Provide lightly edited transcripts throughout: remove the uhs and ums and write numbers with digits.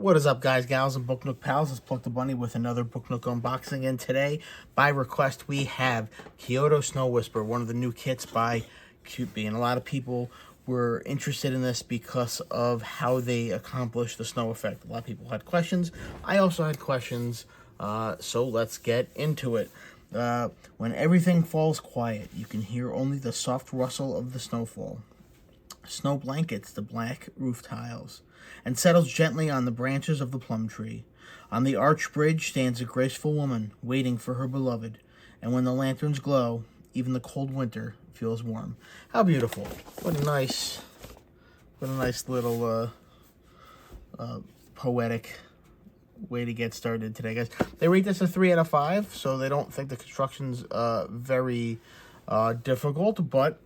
What is up, guys, gals, and Book Nook pals? It's Pluck the Bunny with another Book Nook unboxing, and today, by request, we have Kyoto Snow Whisper, one of the new kits by CuteBee, and a lot of people were interested in this because of how they accomplish the snow effect. A lot of people had questions. I also had questions, so let's get into it. When everything falls quiet, you can hear only the soft rustle of the snowfall. Snow blankets the black roof tiles and settles gently on the branches of the plum tree. On the arch bridge stands a graceful woman waiting for her beloved, and when the lanterns glow, even the cold winter feels warm. How beautiful. What a nice little poetic way to get started today, guys. They rate this a 3 out of 5, so they don't think the construction's very difficult, but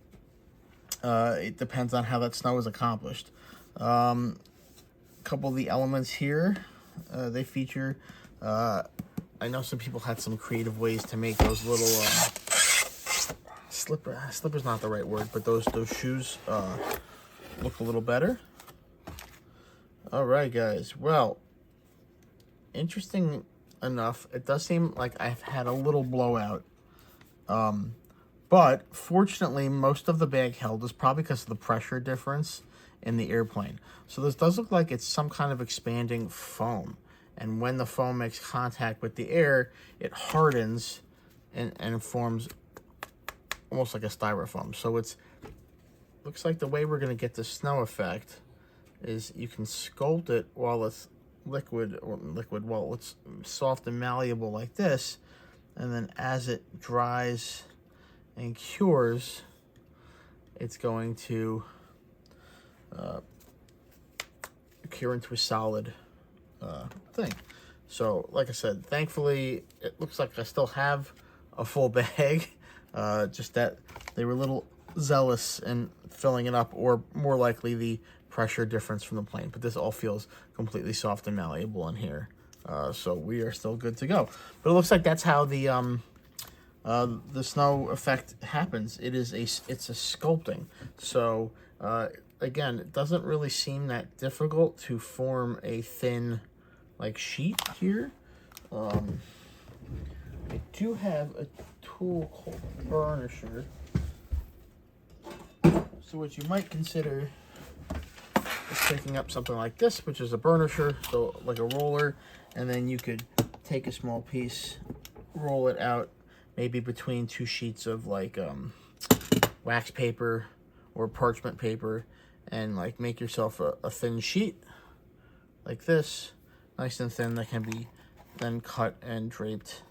it depends on how that snow is accomplished. A couple of the elements here, they feature, I know some people had some creative ways to make those little slipper's not the right word, but those shoes look a little better. All right, guys. Well, interesting enough, it does seem like I've had a little blowout. But fortunately, most of the bag held is probably because of the pressure difference in the airplane. So this does look like it's some kind of expanding foam. And when the foam makes contact with the air, it hardens and forms almost like a styrofoam. So it's looks like the way we're going to get the snow effect is you can sculpt it while it's while it's soft and malleable like this. And then as it dries and cures, it's going to cure into a solid thing. So, like I said, thankfully, it looks like I still have a full bag. Just that they were a little zealous in filling it up, or more likely the pressure difference from the plane. But this all feels completely soft and malleable in here. So we are still good to go. But it looks like that's how the snow effect happens. It's a sculpting. So again, it doesn't really seem that difficult to form a thin like sheet here. I do have a tool called a burnisher. So what you might consider is picking up something like this, which is a burnisher, so like a roller, and then you could take a small piece, roll it out, maybe between two sheets of like wax paper or parchment paper, and like make yourself a thin sheet like this, nice and thin, that can be then cut and draped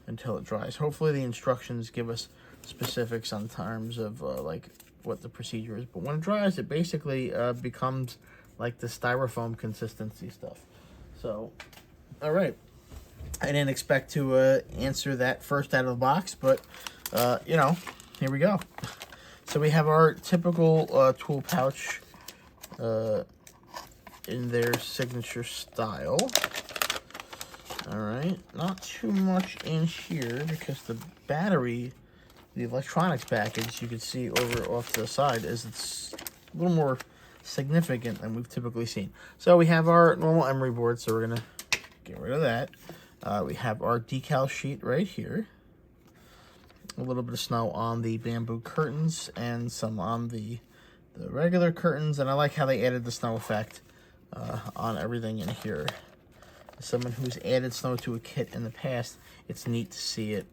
until it dries. Hopefully the instructions give us specifics on terms of like what the procedure is, but when it dries, it basically becomes like the styrofoam consistency stuff. So, all right. I didn't expect to answer that first out of the box, but, you know, here we go. So we have our typical tool pouch in their signature style. All right, not too much in here because the battery, the electronics package, you can see over off to the side, it's a little more significant than we've typically seen. So we have our normal emery board, so we're going to get rid of that. We have our decal sheet right here. A little bit of snow on the bamboo curtains and some on the regular curtains. And I like how they added the snow effect on everything in here. As someone who's added snow to a kit in the past, it's neat to see it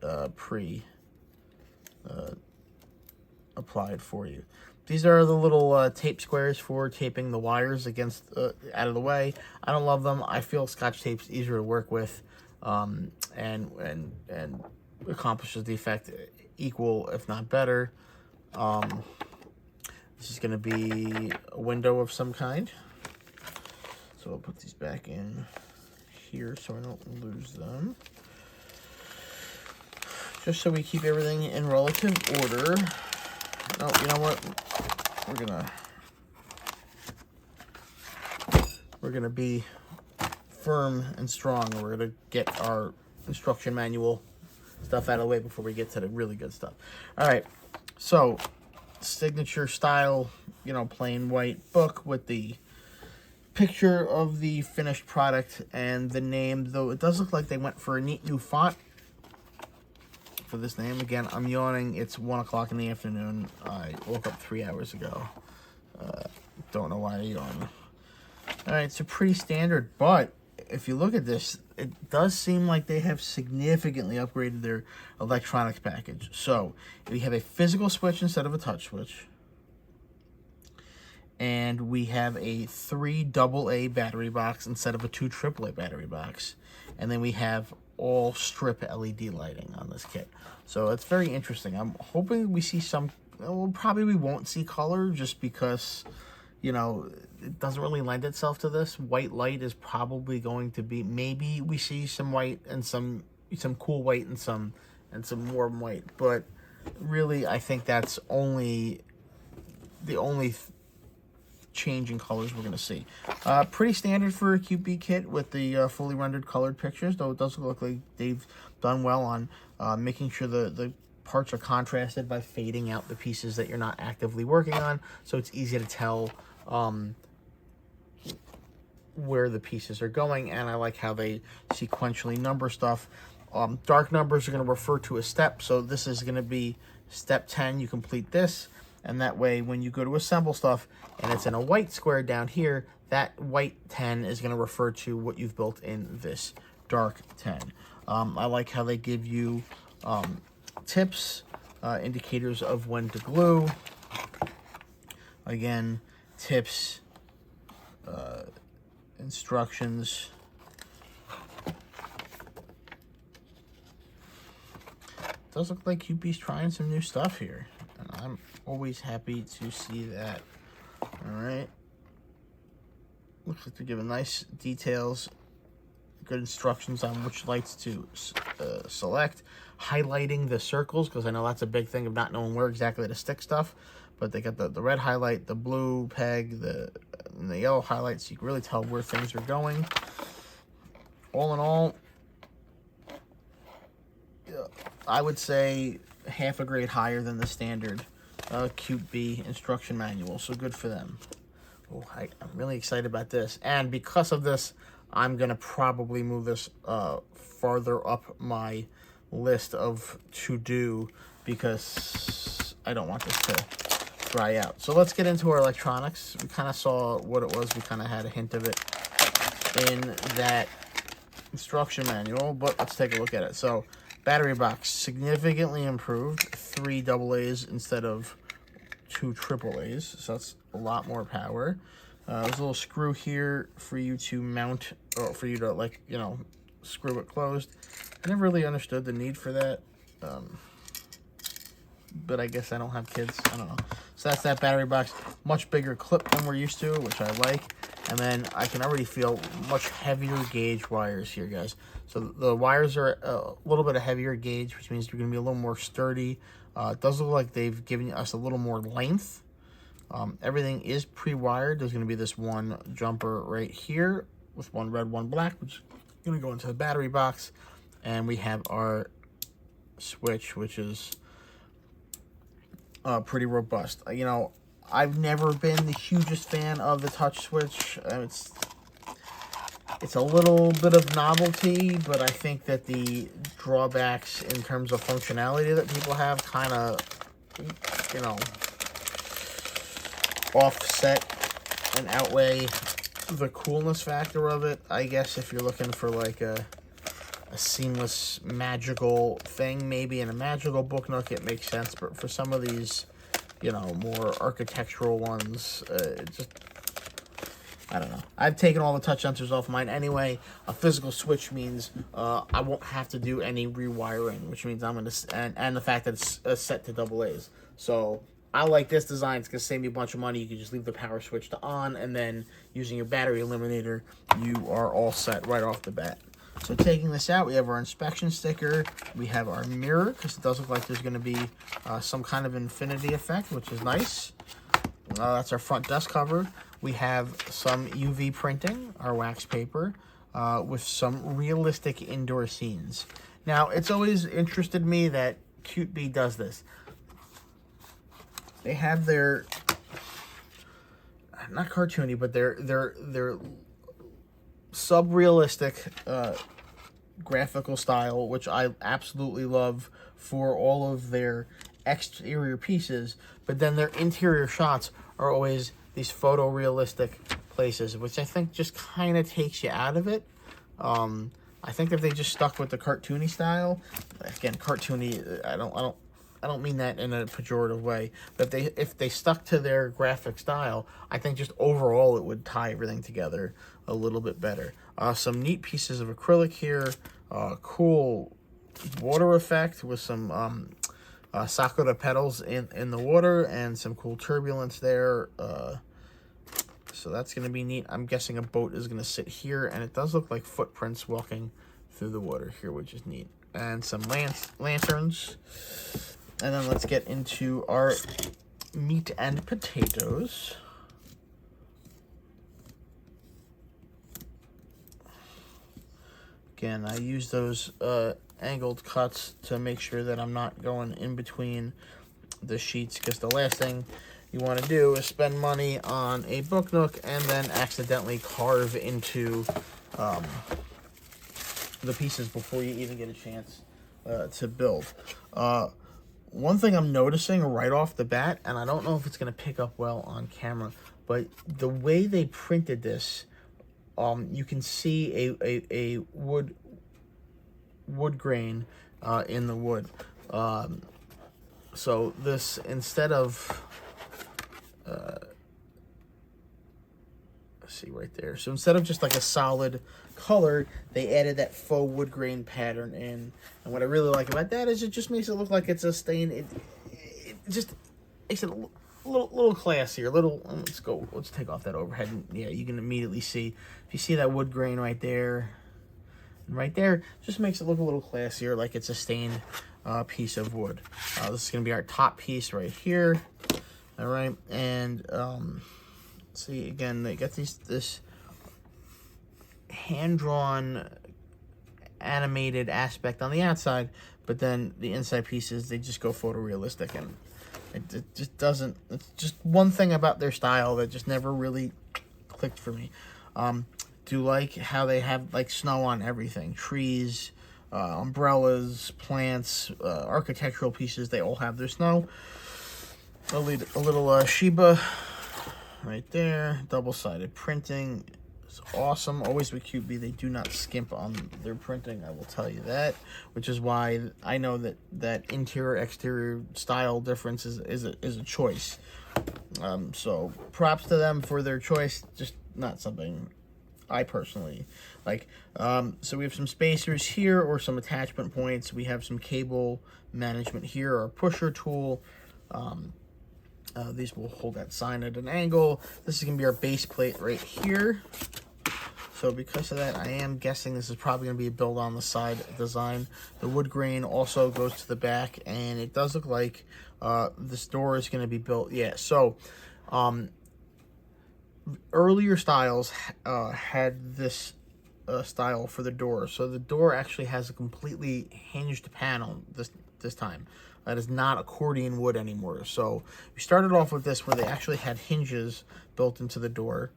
applied for you. These are the little tape squares for taping the wires against out of the way. I don't love them. I feel Scotch tape's easier to work with. And accomplishes the effect equal, if not better. This is going to be a window of some kind. So I'll put these back in here so I don't lose them. Just so we keep everything in relative order. Oh, you know what? We're gonna be firm and strong. We're gonna get our instruction manual stuff out of the way before we get to the really good stuff. All right, so signature style, you know, plain white book with the picture of the finished product and the name, though it does look like they went for a neat new font for this name. Again, I'm yawning. It's 1 o'clock in the afternoon. I woke up 3 hours ago. Don't know why I yawn. All right, so pretty standard, but if you look at this, it does seem like they have significantly upgraded their electronics package. So we have a physical switch instead of a touch switch. And we have a 3 AA battery box instead of a 2 AAA battery box. And then we have all strip LED lighting on this kit. So it's very interesting. I'm hoping we see some, well, probably we won't see color just because, you know, it doesn't really lend itself to this. White light is probably going to be, maybe we see some white and some cool white and some warm white. But really, I think that's only the only change in colors we're going to see. Pretty standard for a CuteBee kit with the fully rendered colored pictures, though it does look like they've done well on making sure the parts are contrasted by fading out the pieces that you're not actively working on, so it's easy to tell where the pieces are going. And I like how they sequentially number stuff. Dark numbers are going to refer to a step, so this is going to be step 10. You complete this, and that way when you go to assemble stuff and it's in a white square down here, that white 10 is going to refer to what you've built in this dark 10. I like how they give you tips, indicators of when to glue. Again, tips, instructions. It does look like CuteBee's trying some new stuff here, and I'm always happy to see that. All right. Looks like they're giving nice details, good instructions on which lights to select, highlighting the circles, because I know that's a big thing of not knowing where exactly to stick stuff. But they got the red highlight, the blue peg, and the yellow highlight, so you can really tell where things are going. All in all, I would say half a grade higher than the standard CuteBee instruction manual, so good for them. Oh, I'm really excited about this, and because of this, I'm gonna probably move this farther up my list of to do, because I don't want this to dry out. So let's get into our electronics. We kind of saw what it was. We kind of had a hint of it in that instruction manual, but let's take a look at it. So battery box significantly improved, 3 AA's instead of 2 AAA's, so that's a lot more power. There's a little screw here for you to mount, or for you to, like, you know, screw it closed. I never really understood the need for that, but I guess I don't have kids. I don't know. So that's that battery box. Much bigger clip than we're used to, which I like. And then I can already feel much heavier gauge wires here, guys. So the wires are a little bit of heavier gauge, which means you're going to be a little more sturdy. It does look like they've given us a little more length. Everything is pre-wired. There's going to be this one jumper right here with one red, one black, which is going to go into the battery box. And we have our switch, which is pretty robust. You know, I've never been the hugest fan of the touch switch. It's a little bit of novelty, but I think that the drawbacks in terms of functionality that people have kind of, you know, offset and outweigh the coolness factor of it. I guess if you're looking for like a seamless magical thing, maybe in a magical book nook it makes sense, but for some of these, you know, more architectural ones, just, I don't know. I've taken all the touch sensors off mine anyway. A physical switch means I won't have to do any rewiring, which means I'm gonna, and the fact that it's set to AA's. So I like this design. It's gonna save me a bunch of money. You can just leave the power switch to on, and then using your battery eliminator, you are all set right off the bat. So taking this out, we have our inspection sticker. We have our mirror, because it does look like there's going to be some kind of infinity effect, which is nice. That's our front dust cover. We have some UV printing, our wax paper, with some realistic indoor scenes. Now, it's always interested me that CuteBee does this. They have their, not cartoony, but they're sub-realistic graphical style, which I absolutely love for all of their exterior pieces. But then their interior shots are always these photorealistic places, which I think just kind of takes you out of it. I think if they just stuck with the cartoony style, again, cartoony, I don't mean that in a pejorative way, but if they stuck to their graphic style, I think just overall it would tie everything together a little bit better. Some neat pieces of acrylic here, cool water effect with some sakura petals in the water and some cool turbulence there. So that's going to be neat. I'm guessing a boat is going to sit here, and it does look like footprints walking through the water here, which is neat. And some lanterns. And then let's get into our meat and potatoes. Again, I use those angled cuts to make sure that I'm not going in between the sheets, because the last thing you want to do is spend money on a book nook and then accidentally carve into the pieces before you even get a chance to build. One thing I'm noticing right off the bat, and I don't know if it's going to pick up well on camera, but the way they printed this, you can see a wood grain in the wood. So this, instead of let's see right there. So instead of just like a solid color, they added that faux wood grain pattern in. And what I really like about that is it just makes it look like it's a stain. It just makes it a little classier. Let's take off that overhead. And yeah, you can immediately see, if you see that wood grain right there, and right there, just makes it look a little classier, like it's a stained piece of wood. This is going to be our top piece right here. All right, and see, again, they got this hand-drawn animated aspect on the outside, but then the inside pieces, they just go photorealistic, and it just doesn't, it's just one thing about their style that just never really clicked for me. Do like how they have like snow on everything, trees, umbrellas, plants, architectural pieces, they all have their snow. A little Shiba right there. Double-sided printing is awesome. Always with CuteBee, they do not skimp on their printing, I will tell you that. Which is why I know that interior-exterior style difference is a choice. So props to them for their choice. Just not something I personally like. So we have some spacers here, or some attachment points. We have some cable management here, our pusher tool. These will hold that sign at an angle. This is going to be our base plate right here. So because of that, I am guessing this is probably going to be a build on the side design. The wood grain also goes to the back, and it does look like this door is going to be built. Yeah, so earlier styles had this style for the door. So the door actually has a completely hinged panel this time. That is not accordion wood anymore. So we started off with this where they actually had hinges built into the door.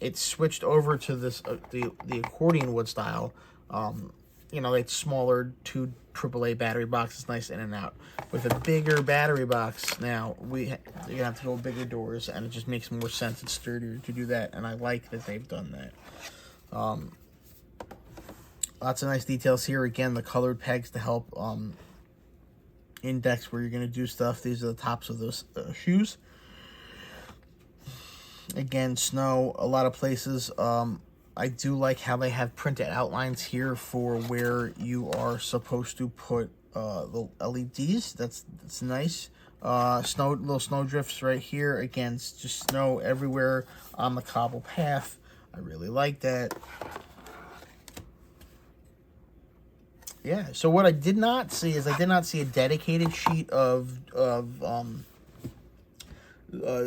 It switched over to this the accordion wood style. You know, it's smaller, 2 AAA battery boxes, nice in and out. With a bigger battery box now, you're gonna have to go bigger doors, and it just makes more sense. It's sturdier to do that, and I like that they've done that. Lots of nice details here. Again, the colored pegs to help index where you're going to do stuff. These are the tops of those shoes. Again, snow, a lot of places. I do like how they have printed outlines here for where you are supposed to put the LEDs. That's nice. Little snow drifts right here. Again, it's just snow everywhere on the cobble path. I really like that. Yeah, so what I did not see is a dedicated sheet of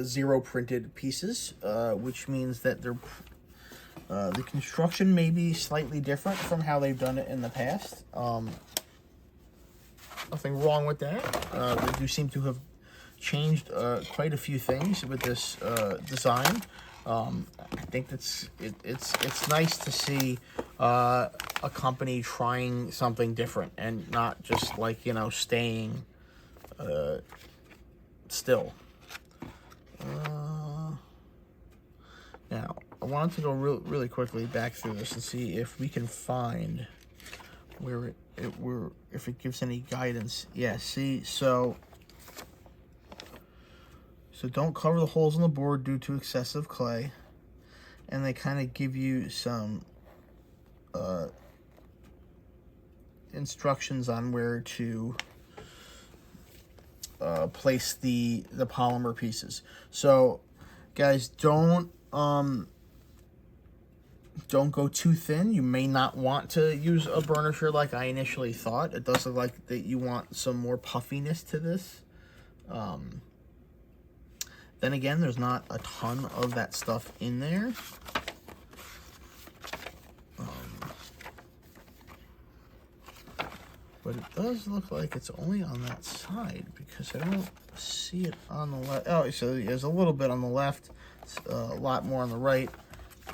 zero printed pieces, which means that the construction may be slightly different from how they've done it in the past. Nothing wrong with that. They do seem to have changed quite a few things with this design. I think it's nice to see a company trying something different and not just like, you know, staying still. Now, I wanted to go really quickly back through this and see if we can find where if it gives any guidance. Yeah, see, so don't cover the holes on the board due to excessive clay. And they kind of give you some instructions on where to place the polymer pieces. So, guys, don't go too thin. You may not want to use a burnisher like I initially thought. It does look like that you want some more puffiness to this. Then again, there's not a ton of that stuff in there. But it does look like it's only on that side because I don't see it on the left. Oh, so there's a little bit on the left, a lot more on the right. I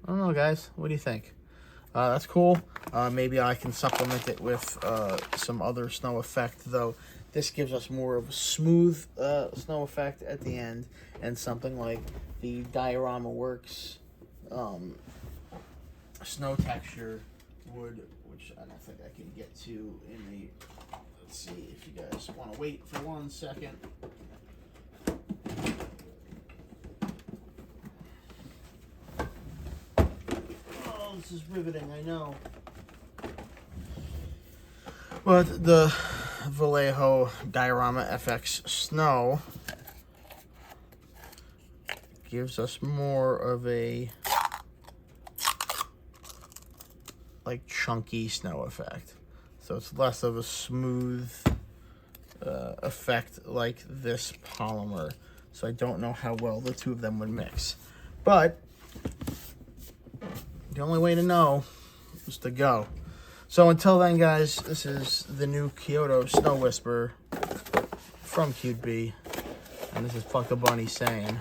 don't know, guys. What do you think? That's cool. Maybe I can supplement it with some other snow effect, though. This gives us more of a smooth snow effect at the end, and something like the Diorama Works snow texture would, which I don't think I can get to in the, let's see if you guys want to wait for 1 second. Oh, this is riveting, I know. But the Vallejo Diorama FX Snow gives us more of a like chunky snow effect. So it's less of a smooth effect like this polymer. So I don't know how well the two of them would mix. But the only way to know is to go. So until then, guys, this is the new Kyoto Snow Whisper from CuteBee. And this is Pluck the Bunny saying,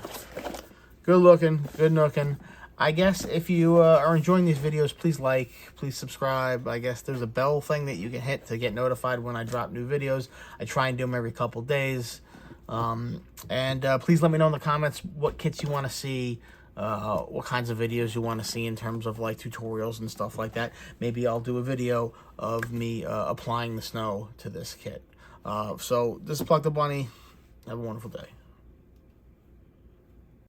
good looking, good nooking. I guess if you are enjoying these videos, please like, please subscribe. I guess there's a bell thing that you can hit to get notified when I drop new videos. I try and do them every couple days. Please let me know in the comments what kits you want to see. What kinds of videos you want to see in terms of like tutorials and stuff like that. Maybe I'll do a video of me applying the snow to this kit. So this is Pluck the Bunny. Have a wonderful day.